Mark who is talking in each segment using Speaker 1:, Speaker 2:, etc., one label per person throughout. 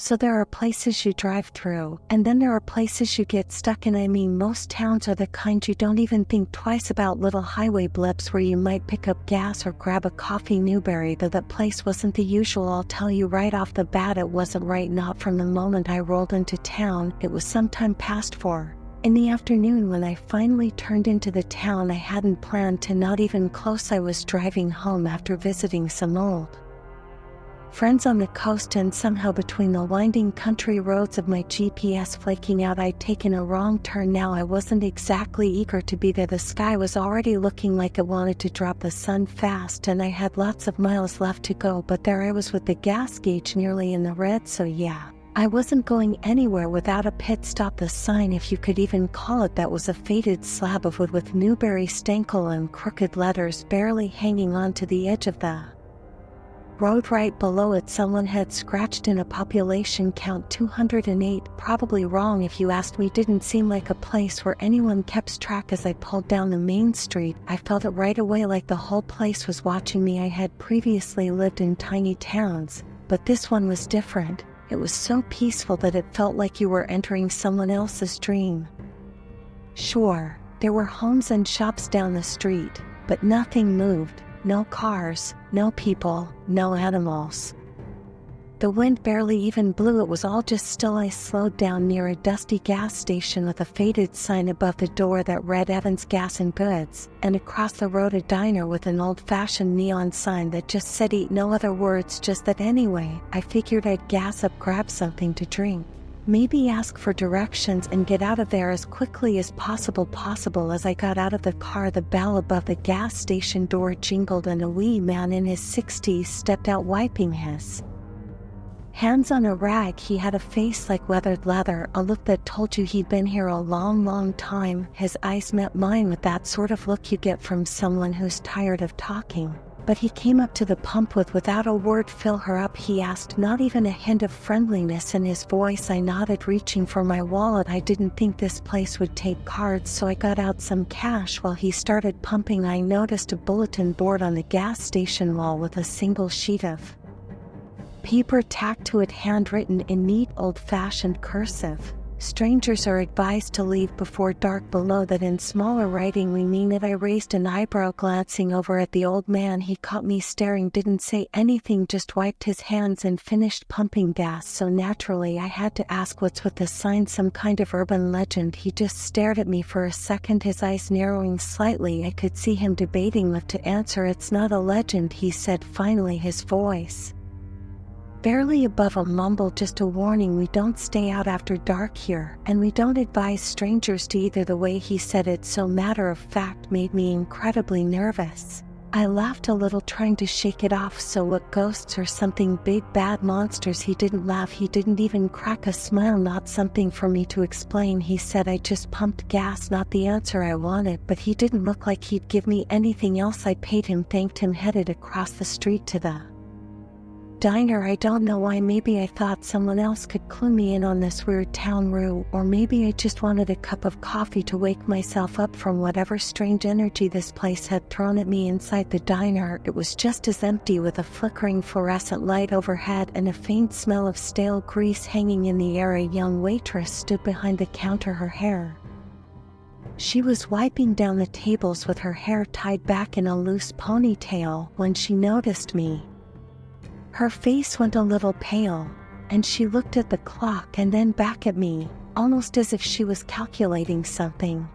Speaker 1: So there are places you drive through, and then there are places you get stuck in. I mean, most towns are the kind you don't even think twice about, little highway blips where you might pick up gas or grab a coffee. Newberry, though that place wasn't the usual. I'll tell you right off the bat, it wasn't right. Not from the moment I rolled into town. It was sometime past 4 in the afternoon when I finally turned into the town I hadn't planned to, not even close. I was driving home after visiting some old friends on the coast, and somehow between the winding country roads of my GPS flaking out, I'd taken a wrong turn. Now I wasn't exactly eager to be there. The sky was already looking like it wanted to drop the sun fast, and I had lots of miles left to go, but there I was with the gas gauge nearly in the red. So yeah, I wasn't going anywhere without a pit stop. The sign, if you could even call it that, was a faded slab of wood with Newberry Stankel in crooked letters barely hanging on to the edge of the road. Right below it, someone had scratched in a population count 208. Probably wrong if you asked me. Didn't seem like a place where anyone kept track. As I pulled down the main street, I felt it right away, like the whole place was watching me. I had previously lived in tiny towns, but this one was different. It was so peaceful that it felt like you were entering someone else's dream. Sure, there were homes and shops down the street, but nothing moved. No cars, no people, no animals. The wind barely even blew. It was all just still. I slowed down near a dusty gas station with a faded sign above the door that read Evans Gas and Goods, and across the road a diner with an old-fashioned neon sign that just said eat. No other words, just that. Anyway, I figured I'd gas up, grab something to drink, maybe ask for directions, and get out of there as quickly as possible. As I got out of the car, the bell above the gas station door jingled, and a wee man in his 60s stepped out, wiping his hands on a rag. He had a face like weathered leather, a look that told you he'd been here a long, long time. His eyes met mine with that sort of look you get from someone who's tired of talking. But he came up to the pump without a word. Fill her up, he asked, not even a hint of friendliness in his voice. I nodded, reaching for my wallet. I didn't think this place would take cards, so I got out some cash while he started pumping. I noticed a bulletin board on the gas station wall with a single sheet of paper tacked to it, handwritten in neat old-fashioned cursive. Strangers are advised to leave before dark. Below that in smaller writing, we mean it. I raised an eyebrow, glancing over at the old man. He caught me staring, didn't say anything, just wiped his hands and finished pumping gas. So naturally I had to ask, what's with the sign? Some kind of urban legend? He just stared at me for a second, his eyes narrowing slightly. I could see him debating what to answer. It's not a legend, he said finally, his voice barely above a mumble, just a warning. We don't stay out after dark here, and we don't advise strangers to either. The way he said it, so matter of fact, made me incredibly nervous. I laughed a little, trying to shake it off. So what, ghosts or something? Big bad monsters? He didn't laugh, he didn't even crack a smile. Not something for me to explain, he said. I just pumped gas. Not the answer I wanted, but he didn't look like he'd give me anything else. I paid him, thanked him, headed across the street to the diner. I don't know why. Maybe I thought someone else could clue me in on this weird town rue, or maybe I just wanted a cup of coffee to wake myself up from whatever strange energy this place had thrown at me. Inside the diner, it was just as empty, with a flickering fluorescent light overhead and a faint smell of stale grease hanging in the air. A young waitress stood behind the counter, her hair. She was wiping down the tables with her hair tied back in a loose ponytail. When she noticed me, her face went a little pale, and she looked at the clock and then back at me, almost as if she was calculating something.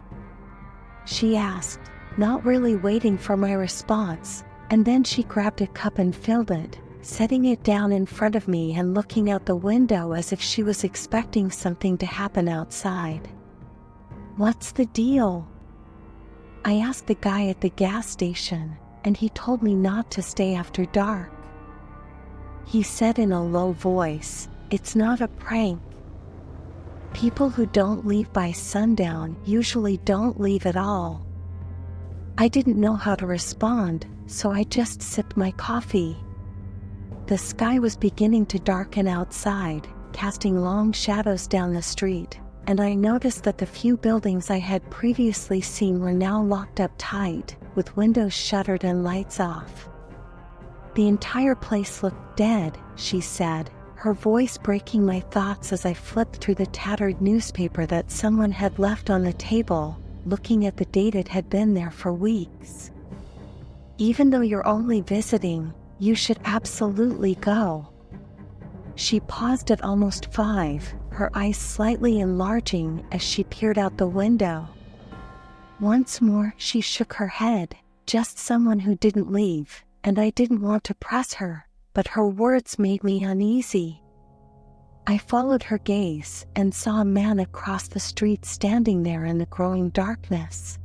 Speaker 1: She asked, not really waiting for my response, and then she grabbed a cup and filled it, setting it down in front of me and looking out the window as if she was expecting something to happen outside. What's the deal? I asked the guy at the gas station, and he told me not to stay after dark. He said in a low voice, it's not a prank. People who don't leave by sundown usually don't leave at all. I didn't know how to respond, so I just sipped my coffee. The sky was beginning to darken outside, casting long shadows down the street, and I noticed that the few buildings I had previously seen were now locked up tight, with windows shuttered and lights off. The entire place looked dead, she said, her voice breaking my thoughts as I flipped through the tattered newspaper that someone had left on the table, looking at the date it had been there for weeks. "Even though you're only visiting, you should absolutely go." She paused at almost 5, her eyes slightly enlarging as she peered out the window. Once more she shook her head, just someone who didn't leave, and I didn't want to press her, but her words made me uneasy. I followed her gaze and saw a man across the street standing there in the growing darkness.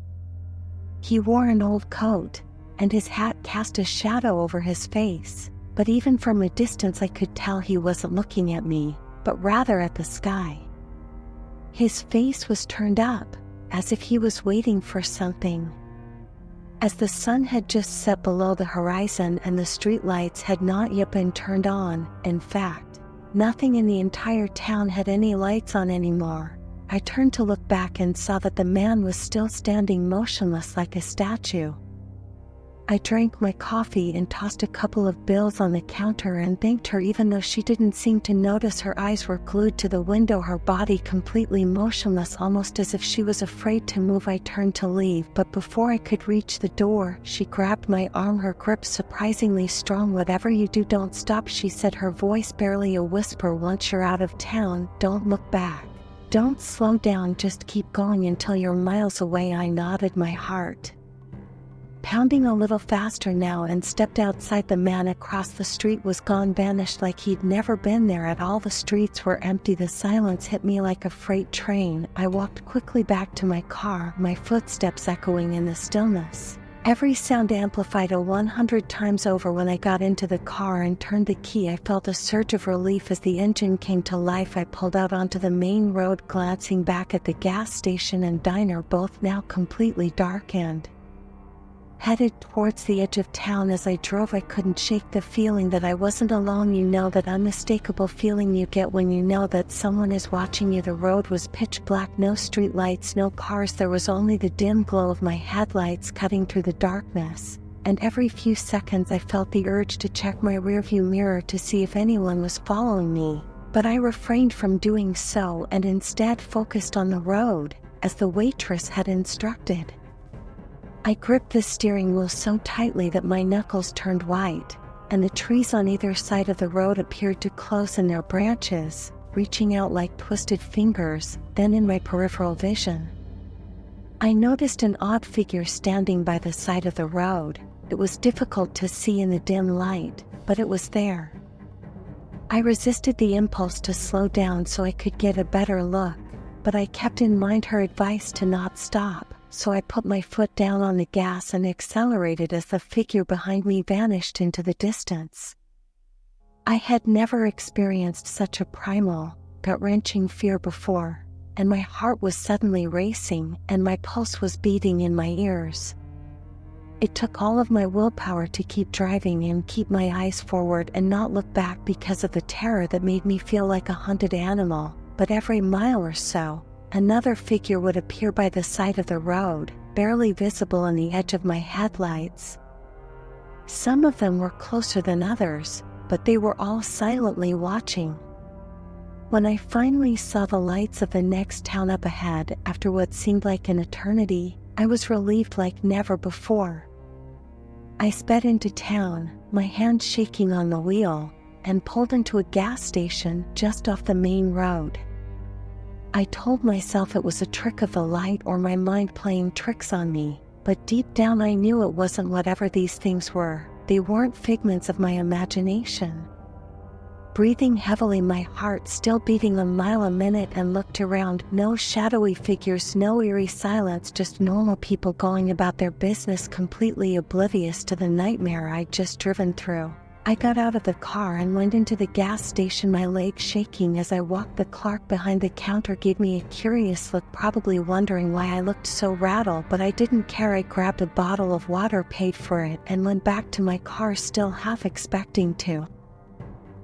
Speaker 1: He wore an old coat, and his hat cast a shadow over his face, but even from a distance I could tell he wasn't looking at me, but rather at the sky. His face was turned up, as if he was waiting for something. As the sun had just set below the horizon and the streetlights had not yet been turned on, in fact, nothing in the entire town had any lights on anymore, I turned to look back and saw that the man was still standing motionless like a statue. I drank my coffee and tossed a couple of bills on the counter and thanked her even though she didn't seem to notice. Her eyes were glued to the window, her body completely motionless, almost as if she was afraid to move. I turned to leave, but before I could reach the door, she grabbed my arm, her grip surprisingly strong. "Whatever you do, don't stop," she said, her voice barely a whisper. "Once you're out of town, don't look back. Don't slow down, just keep going until you're miles away." I nodded, my heart pounding a little faster now, and stepped outside. The man across the street was gone, vanished like he'd never been there at all. The streets were empty. The silence hit me like a freight train. I walked quickly back to my car, my footsteps echoing in the stillness. Every sound amplified 100 times over. When I got into the car and turned the key, I felt a surge of relief as the engine came to life. I pulled out onto the main road, glancing back at the gas station and diner, both now completely darkened. Headed towards the edge of town. As I drove, I couldn't shake the feeling that I wasn't alone. You know, that unmistakable feeling you get when you know that someone is watching you. The road was pitch black, no street lights, no cars. There was only the dim glow of my headlights cutting through the darkness, and every few seconds I felt the urge to check my rearview mirror to see if anyone was following me, but I refrained from doing so and instead focused on the road, as the waitress had instructed. I gripped the steering wheel so tightly that my knuckles turned white, and the trees on either side of the road appeared to close in their branches, reaching out like twisted fingers. Then in my peripheral vision, I noticed an odd figure standing by the side of the road. It was difficult to see in the dim light, but it was there. I resisted the impulse to slow down so I could get a better look, but I kept in mind her advice to not stop. So I put my foot down on the gas and accelerated as the figure behind me vanished into the distance. I had never experienced such a primal, gut-wrenching fear before, and my heart was suddenly racing and my pulse was beating in my ears. It took all of my willpower to keep driving and keep my eyes forward and not look back because of the terror that made me feel like a hunted animal. But every mile or so, another figure would appear by the side of the road, barely visible on the edge of my headlights. Some of them were closer than others, but they were all silently watching. When I finally saw the lights of the next town up ahead, after what seemed like an eternity, I was relieved like never before. I sped into town, my hand shaking on the wheel, and pulled into a gas station just off the main road. I told myself it was a trick of the light or my mind playing tricks on me, but deep down I knew it wasn't. Whatever these things were, they weren't figments of my imagination. Breathing heavily, my heart still beating a mile a minute, and looked around. No shadowy figures, no eerie silence, just normal people going about their business, completely oblivious to the nightmare I'd just driven through. I got out of the car and went into the gas station, my legs shaking as I walked. The clerk behind the counter gave me a curious look, probably wondering why I looked so rattled, but I didn't care. I grabbed a bottle of water, paid for it, and went back to my car, still half expecting to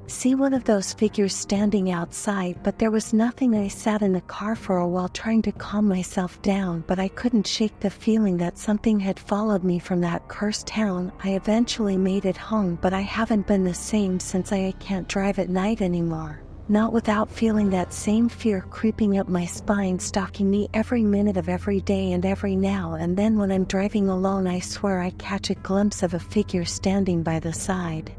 Speaker 1: see one of those figures standing outside, but there was nothing. I sat in the car for a while trying to calm myself down, but I couldn't shake the feeling that something had followed me from that cursed town. I eventually made it home, but I haven't been the same since. I can't drive at night anymore. Not without feeling that same fear creeping up my spine, stalking me every minute of every day and every now and then. When I'm driving alone, I swear I catch a glimpse of a figure standing by the side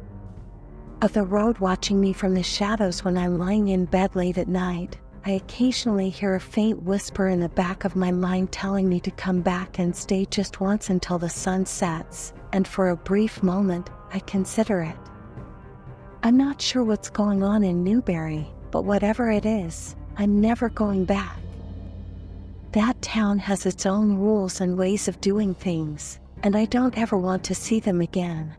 Speaker 1: of the road watching me from the shadows when I'm lying in bed late at night. I occasionally hear a faint whisper in the back of my mind telling me to come back and stay just once until the sun sets, and for a brief moment, I consider it. I'm not sure what's going on in Newberry, but whatever it is, I'm never going back. That town has its own rules and ways of doing things, and I don't ever want to see them again.